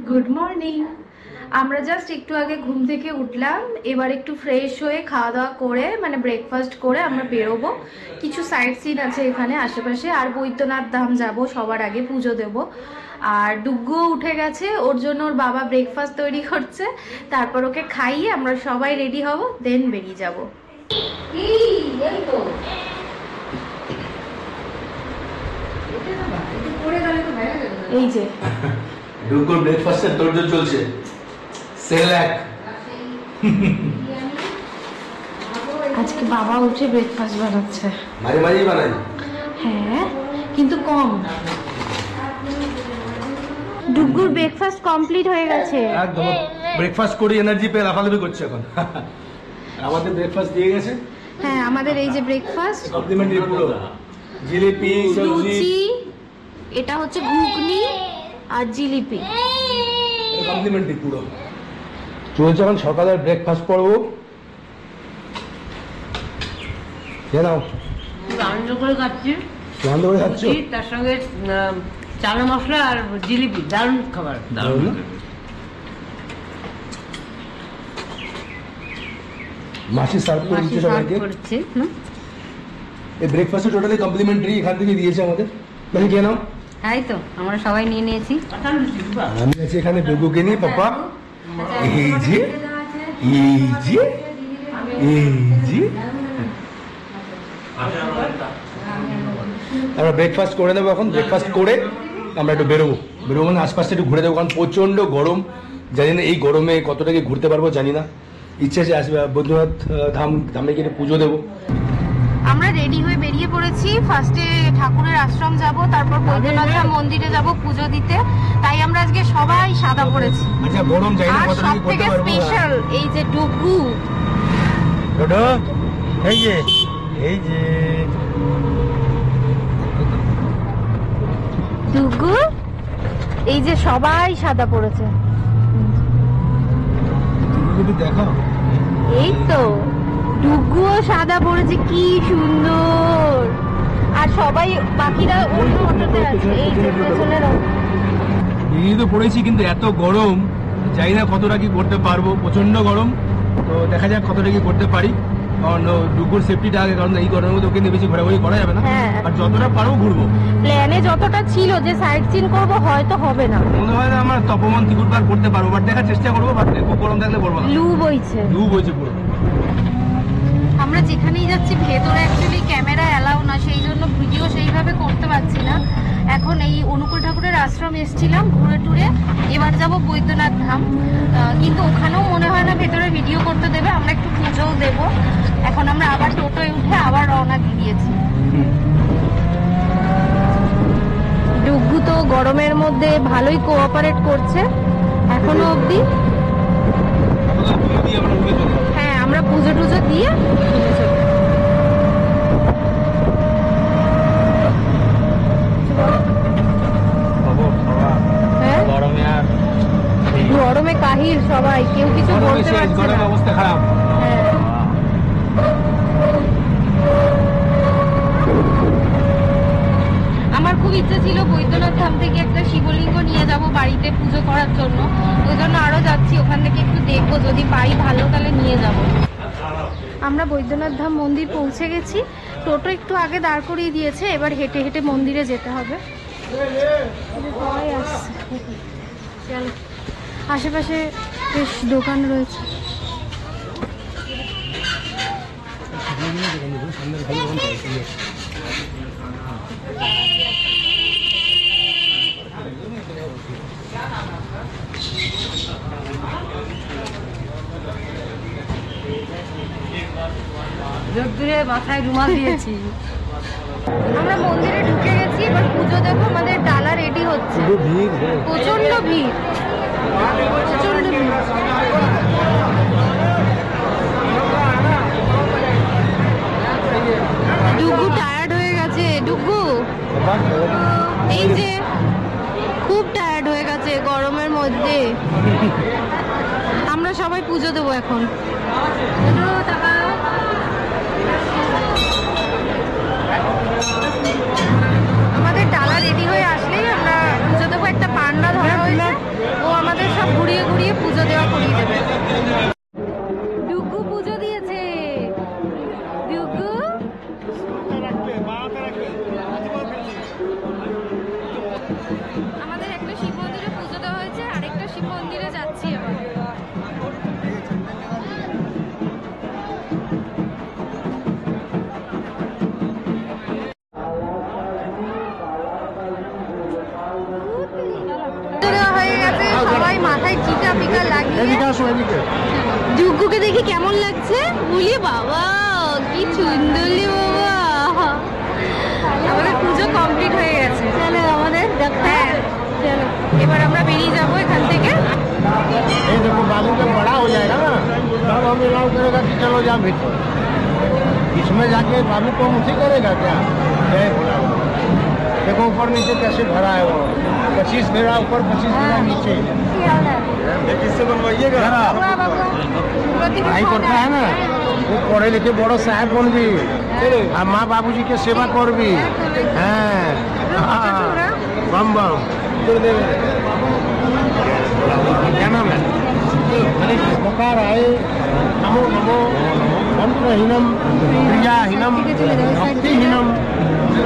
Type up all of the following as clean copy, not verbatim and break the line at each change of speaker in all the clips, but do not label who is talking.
Good morning. আমরা just একটু আগে ঘুম থেকে উঠলাম, এবার একটু ফ্রেশ হয়ে খাওয়া দাওয়া করে মানে ব্রেকফাস্ট করে আমরা বেরোবো। কিছু সাইট সিন আছে এখানে আশেপাশে, আর বৈদ্যনাথ ধাম যাব, সবার আগে পুজো দেব। আর ডুগ্গুও উঠে গেছে, ওর জন্য ওর বাবা ব্রেকফাস্ট তৈরি করছে, তারপর ওকে খাইয়ে আমরা সবাই রেডি হব, দেন বেরিয়ে যাব। এই যে
ডুগুর ব্রেকফাস্টের তোড়জোড় চলছে। সেলাক
আজকে বাবা উঠে ব্রেকফাস্ট বানাচ্ছে।
মাঝে মাঝেই বানাই।
হ্যাঁ, কিন্তু কম। ডুগুর ব্রেকফাস্ট কমপ্লিট হয়ে গেছে।
একদম ব্রেকফাস্ট করে এনার্জি পেয়ে লাফালাফি করছে এখন। আমাদের ব্রেকফাস্ট দিয়ে গেছে।
হ্যাঁ, আমাদের এই যে ব্রেকফাস্ট
কমপ্লিমেন্টারি পুরো জিলিপি, সবজি,
লুচি, এটা হচ্ছে ঘুগনি আর জিলিপি।
কমপ্লিমেন্টারি পুরো চলছে এখন সকালের ব্রেকফাস্ট পর্ব। নাও
আনন্দ করে খাচ্ছি,
আনন্দ করে খাচ্ছ?
তার সঙ্গে চানা মশলা আর জিলিপি, দারুণ খাবার।
দারুণ। মাসি সার্ভ করে দিচ্ছে সবাইকে। এই ব্রেকফাস্টে টোটালি কমপ্লিমেন্টারি এখান থেকে দিয়েছে আমাদের। মানে কে নাও?
তাই তো আমরা সবাই নিয়ে নিয়েছি।
আমি আছি এখানে ডুগুকে নিয়ে। পাপা এই যে এই যে এই যে আমরা ব্রেকফাস্ট করে দেবো। এখন ব্রেকফাস্ট করে আমরা একটু বেরোবো মানে আশপাশটা একটু ঘুরে দেবো, কারণ প্রচণ্ড গরম। জানি না এই গরমে কতটা কি ঘুরতে পারবো জানি না। ইচ্ছে আছে আসবে বৈদ্যনাথ ধামে গিয়ে পুজো দেবো।
আমরা রেডি হয়ে বেরিয়ে পড়েছি। ফার্স্টে ঠাকুরের আশ্রম যাব, তারপর বৈদ্যনাথ ধাম মন্দিরে যাব পুজো দিতে। তাই আমরা আজকে সবাই সাদা পড়েছি।
আচ্ছা গরম জানি না
আর
কতটা কি করতে
সবথেকে
পারবো।
স্পেশাল এই যে ডুগু।
এই যে এই যে
ডুগু, এই যে সবাই সাদা পড়েছে।
দেখাও।
এই তো ডুগুও সাদা পড়েছে, কি সুন্দর। আর সবাই বাকিরা অন্য অটোতে আছে। এই যে পেছনের
বেরিয়ে তো পড়েছি, কিন্তু এত গরম জানি না কতটা কি করতে পারবো। প্রচন্ড গরম, তো দেখা যাক কতটা কি করতে পারি। কারণ ডুগুর সেফটিটা আগে, কারণ এই গরমের মধ্যে ওকে নিয়ে বেশি ঘোরাঘুরি করা যাবে না। আর যতটা পারবো ঘুরবো।
প্ল্যানে যতটা ছিল যে সাইট সিন করবো, হয়তো হবে না।
মনে হয় না আমার তপমান ত্রিপুর পার করতে পারবো, বাট দেখার চেষ্টা করবো। বাট খুব গরম থাকলে বলবো না।
লু বইছে।
লু বইছে পুরো।
আমরা যেখানেই যাচ্ছি ভেতরে অ্যাকচুয়ালি ক্যামেরা অ্যালাউ না, সেই জন্য ভিডিও সেইভাবে করতে পারছি না। এখন এই অনুকূল ঠাকুরের আশ্রম এসেছিলাম ঘুরে টুরে, এবার যাব বৈদ্যনাথ ধাম। কিন্তু ওখানেও মনে হয় না ভেতরে ভিডিও করতে দেবে। আমরা একটু পুজোও দেবো। এখন আমরা আবার টোটোয় উঠে আবার রওনা দিয়েছি। ডুগু তো গরমের মধ্যে ভালোই কোঅপারেট করছে এখনো অবধি। হ্যাঁ, আমরা পুজো টুজো দিয়ে গরমে কাহিল সবাই, কেউ কিছু বলতে পারছে না।
অবস্থা খারাপ।
আমার খুব ইচ্ছা ছিল বৈদ্যনাথ ধাম থেকে একটা শিবলিঙ্গ নিয়ে যাব বাড়িতে পুজো করার জন্য। ওই জন্য আরো যাচ্ছি, ওখান থেকে একটু দেখবো, যদি পাই ভালো তাহলে নিয়ে যাব। আমরা বৈদ্যনাথ ধাম মন্দির পৌঁছে গেছি। টোটো একটু আগে দাঁড় করিয়ে দিয়েছে, এবার হেঁটে হেঁটে মন্দিরে যেতে হবে। সবাই আসছে, চলো। আশেপাশে বেশ দোকান রয়েছে।
রোদ্দুরে মাথায় রুমাল দিয়েছি।
আমরা মন্দিরে ঢুকে গেছি, এবার পুজো দেবো। আমাদের ডালা রেডি হচ্ছে। প্রচন্ড ভিড়, প্রচন্ড ভিড়। ডুগু টায়ার্ড হয়ে গেছে। ডুগু এই যে খুব টায়ার্ড হয়ে গেছে গরমের মধ্যে। আমরা সবাই পুজো দেবো এখন। আমাদের ডালা রেডি হয়ে আসলেই আমরা পুজো দেবো। একটা পান্ডা ধরা হয়েছে, ও আমাদের পুজো দেওয়া করিয়ে দেবে। ডুগু পুজো দিয়েছে। ডুগু আমাদের একটা শিব মন্দিরে পুজো দেওয়া হয়েছে, আরেকটা শিব মন্দিরে যাচ্ছি এবার। হয়ে গেছে, সবাই মাথায় টিকা পিকা লাগিয়ে। ডুগুকে দেখি কেমন লাগছে? বলি বাবা কি সুন্দর বাবা। আমাদের পুজো কমপ্লিট হয়ে গেছে। চলো আমাদের হ্যাঁ চলো এবার আমরা বেরিয়ে যাবো এখান থেকে।
ये देखो बाबू जब बड़ा हो जाएगा ना तब हम अलाउ करेगा कि चलो जा भीतर। इसमें जाके बाबू को मुझे करेगा क्या? जय भोला बाबा। देखो ऊपर नीचे कैसे भरा है वो, 25 फेरा ऊपर 25 फेरा नीचे। ये किससे बनवाइएगा? भाई करता है ना वो पढ़े लिखे बड़ो साहब बन भी और माँ बाबू जी के सेवा कर भी। हाँ बम बम। क्या नाम है? नकार आए नमो नमो मंत्रहीनम क्रियाहीनम भक्तिहीनम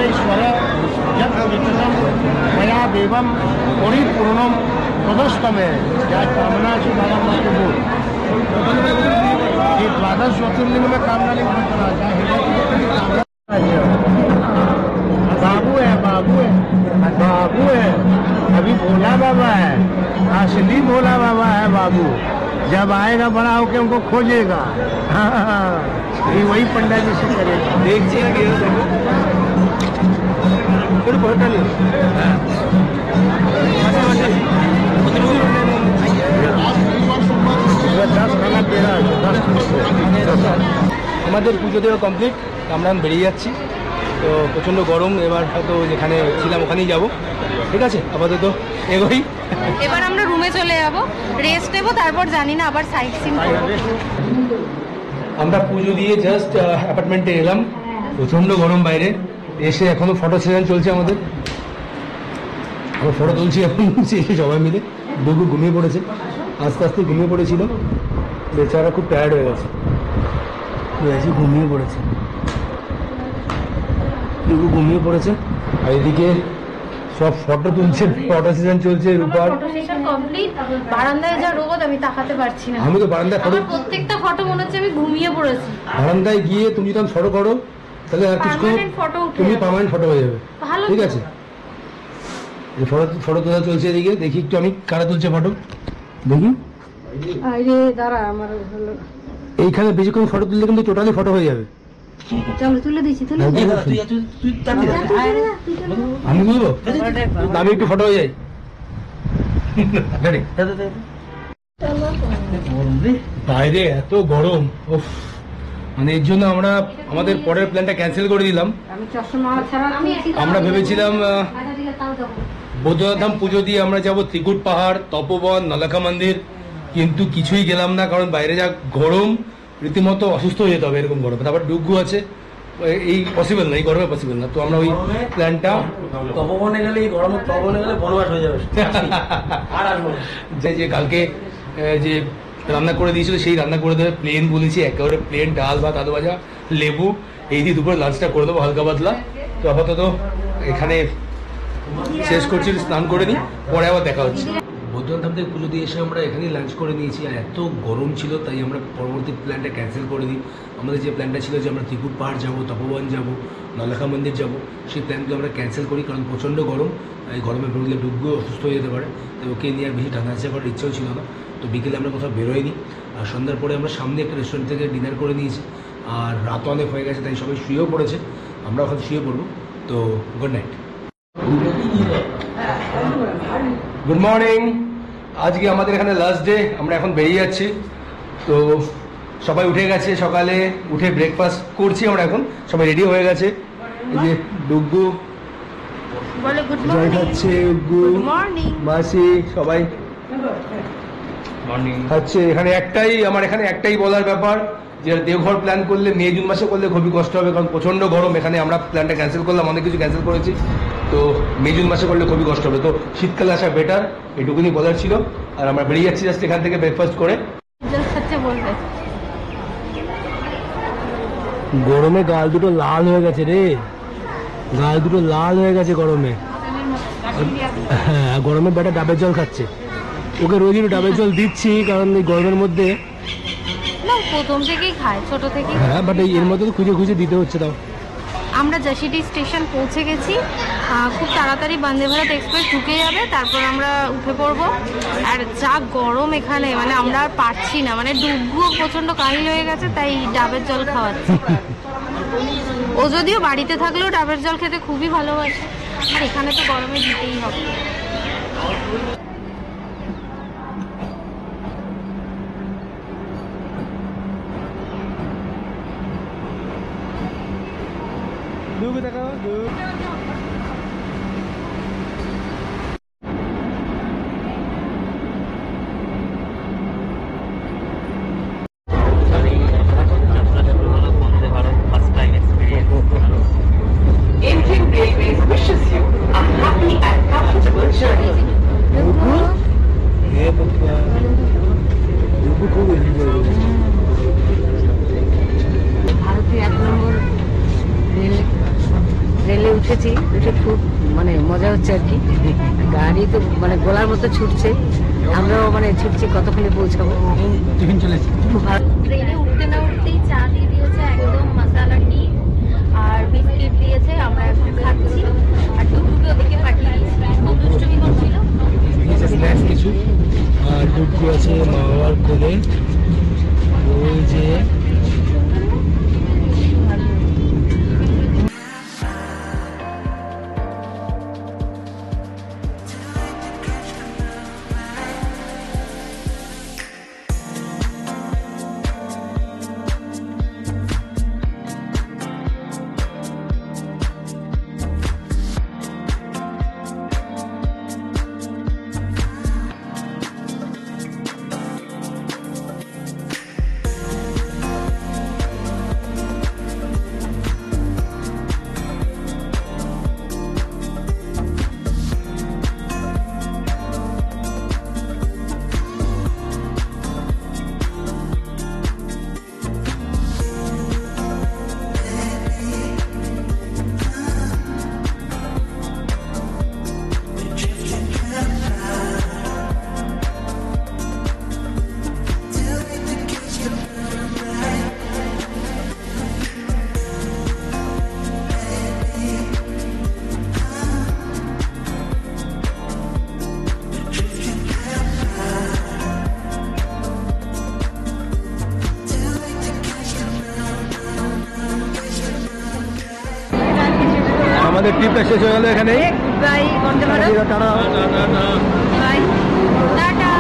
ईश्वर यत् विततम मया देवम परिपूर्णम तदस्तमे क्या कामना से बाबा माँ के बोल। ये द्वादश ज्योतिर्लिंग में कामना लिंग बनता है। बाबू है बाबू है बाबू है, अभी भोला बाबा है, असली भोला बाबा है बाबू। जब आएगा बड़ा होके हमको खोजेगा। हाँ, ये वही पंडा जी से करेगा। देखिए
আমাদের পুজো দেওয়া কমপ্লিট, আমরা এখন বেরিয়ে যাচ্ছি। তো প্রচণ্ড গরম, এবার হয়তো যেখানে ছিলাম ওখানেই যাব। ঠিক আছে, আপাতত এগোই।
এবার আমরা রুমে চলে যাব, রেস্ট নেবো, তারপর জানি না আবার সাইট সিন করবো।
আমরা পুজো দিয়ে জাস্ট অ্যাপার্টমেন্টে এলাম, প্রচণ্ড গরম বাইরে। এসে এখনো ফটো সেশন চলছে আমাদের, আমরা ফটো তুলছি এখন এসে সবাই মিলে। ডুগু ঘুমিয়ে পড়েছে, আস্তে আস্তে ঘুমিয়ে পড়েছিল, বেচারা খুব টায়ার্ড হয়ে গেছে, এসে ঘুমিয়ে পড়েছে। ডুগু ঘুমিয়ে পড়েছে আর এদিকে সব ফটো তুলছে, ফটো সেশন চলছে। রূপার
ফটো সেশন কমপ্লিট। বারান্দায় যা রোদ আমি তাকাতে পারছি না।
আমি তো বারান্দায় ফটো,
আমার প্রত্যেকটা ফটো মনে হচ্ছে আমি ঘুমিয়ে পড়েছি।
বারান্দায় গিয়ে তুমি যদি ফটো করো তাহলে আর কিছু
পার্মানেন্ট ফটো উঠে
তুমি
যাবে।
পার্মানেন্ট ফটো হয়ে যাবে।
ভালো
ঠিক
তো।
আছে, এই ফটো তোলা চলছে এদিকে। দেখি একটু আমি কারা তুলছে ফটো, দেখি।
আরে দাঁড়া আমার হলো।
এইখানে বেশিক্ষণ ফটো তুললে কিন্তু টোটালি ফটো হয়ে যাবে।
চলো তুলে দিছি, তুলে
আমি বলবো, আমি একটু ফটো হয়ে যাই। বাইরে এত গরম, উফ, মানে এর জন্য আমরা আমাদের পরের প্ল্যানটা ক্যান্সেল করে দিলাম।
আমি চশমা ছাড়া
আমরা ভেবেছিলাম বৈদ্যনাথ ধাম পুজো দিয়ে আমরা যাব ত্রিকুট পাহাড়, তপবন, নলাখা মন্দির, কিন্তু কিছুই গেলাম না, কারণ বাইরে যা গরম, রীতিমতো অসুস্থ হয়ে যেতে হবে এরকম গরমে। তারপর ডুগু আছে, এই পসিবল না, এই গরমে পসিবল না। তো আমরা ওই প্ল্যানটা
তপবনে গেলে এই গরমে তপবনে গেলে বনবাস হয়ে যাবে। আর আসবো না।
যে কালকে যে রান্না করে দিয়েছিল সেই রান্না করে দেবে, প্লেন বলেছি, একেবারে প্লেন, ডাল ভাত, আলু ভাজা, লেবু, এই দিয়ে দুপুরে লাঞ্চটা করে দেবো হালকা পাতলা। তো আপাতত এখানে শেষ করছি, স্নান করে নিই, পরে আবার দেখা হচ্ছে। বৈদ্যনাথ ধাম থেকে পুজো দিয়ে এসে আমরা এখানেই লাঞ্চ করে নিয়েছি, আর এত গরম ছিল তাই আমরা পরবর্তী প্ল্যানটা ক্যান্সেল করে দিই। আমাদের যে প্ল্যানটা ছিল যে আমরা ত্রিকুট পাহাড় যাবো, তপবন যাবো, নলাখা মন্দির যাবো, সেই প্ল্যানগুলো আমরা ক্যান্সেল করি, কারণ প্রচণ্ড গরম। এই গরমে বেরোলে ডুগু অসুস্থ হয়ে যেতে পারে, তো ওকে নিয়ে আর বেশি টানাচা করার ইচ্ছেও ছিল না। তো বিকেলে আমরা কোথাও বেরোয়নি, আর সন্ধ্যার পরে আমরা সামনে একটা রেস্টুরেন্ট থেকে ডিনার করে নিয়েছি, আর রাত অনেক হয়ে গেছে তাই সবাই শুয়েও পড়েছে, আমরা ওখানে শুয়ে পড়বো। তো গুড নাইট, গুড মর্নিং। আজকে আমাদের এখানে লাস্ট ডে, আমরা এখন বেরিয়ে যাচ্ছি। তো সবাই উঠে গেছে, সকালে উঠে ব্রেকফাস্ট করছি আমরা, এখন সবাই রেডি হয়ে গেছে। এই যে ডুগু
বলে গুড
জয়
মর্নিং।
খাচ্ছে,
গুড মর্নিং।
মাসি, সবাই খাচ্ছে। এখানে একটাই, আমার এখানে একটাই বলার ব্যাপার, যে দেওঘর প্ল্যান করলে মে জুন মাসে করলে খুবই কষ্ট হবে, কারণ প্রচণ্ড গরম এখানে। আমরা প্ল্যানটা ক্যান্সেল করলাম, অনেক কিছু ক্যান্সেল করেছি, তো মে জুন মাসে করলে খুবই কষ্ট হবে। তো শীতকালে আসা বেটার, এটুকুনি বলার ছিল। আর আমরা বেরিয়ে যাচ্ছি জাস্ট এখান থেকে ব্রেকফাস্ট করে।
জল খাচ্ছে বলবে।
গরমে গাল দুটো লাল হয়ে গেছে রে, গাল দুটো লাল হয়ে গেছে গরমে। হ্যাঁ, গরমে বেটা ডাবের জল খাচ্ছে। ওকে রোজ ডাবের জল দিচ্ছি, কারণ এই গরমের মধ্যে
না, প্রথম থেকেই খায়, ছোট থেকেই।
হ্যাঁ, বাট এর মধ্যে তো খুঁজে খুঁজে দিতে হচ্ছে। তাও
আমরা জাসিডি স্টেশন পৌঁছে গেছি। খুব তাড়াতাড়ি বন্দে ভারত এক্সপ্রেস ঢুকে যাবে, তারপর আমরা উঠে পড়বো। আর যা গরম এখানে, মানে আমরা আর পারছি না, মানে ডুবগুও প্রচণ্ড কাহিল হয়ে গেছে, তাই ডাবের জল খাওয়াচ্ছি। ও যদিও বাড়িতে থাকলেও ডাবের জল খেতে খুবই ভালোবাসে, আর এখানে তো গরমে দিতেই হবে।
Indian Railways wishes you a happy and comfortable journey.
ভারতীয় 1 নম্বর রেলে উঠেছি, উঠে খুব মানে মজা হচ্ছে আর কি। গাড়ি তো মানে গোলার মতো ছুটছে, আমরাও মানে ছুটছি কতক্ষণে পৌঁছাবো।
টিফিন চলে এসেছে।
খুব ভালো।
ট্রেনে উঠতে না উঠতেই চা দিয়ে দিয়েছে একদম মশালা টি, আর বিস্কিট দিয়েছে। আমরা এখন খাচ্ছি, আর টুকটুকে ওদিকে পাঠিয়ে দিয়েছি। খুব দুষ্টুমি করছিল।
স্ন্যাক্স কিছু, আর ডুবকি আছে মা বাবার কোলে। ওই যে আমাদের ট্রিপটা শেষ হয়ে গেল এখানে।
Bye Vande Bharat.
Tata.
Bye tata.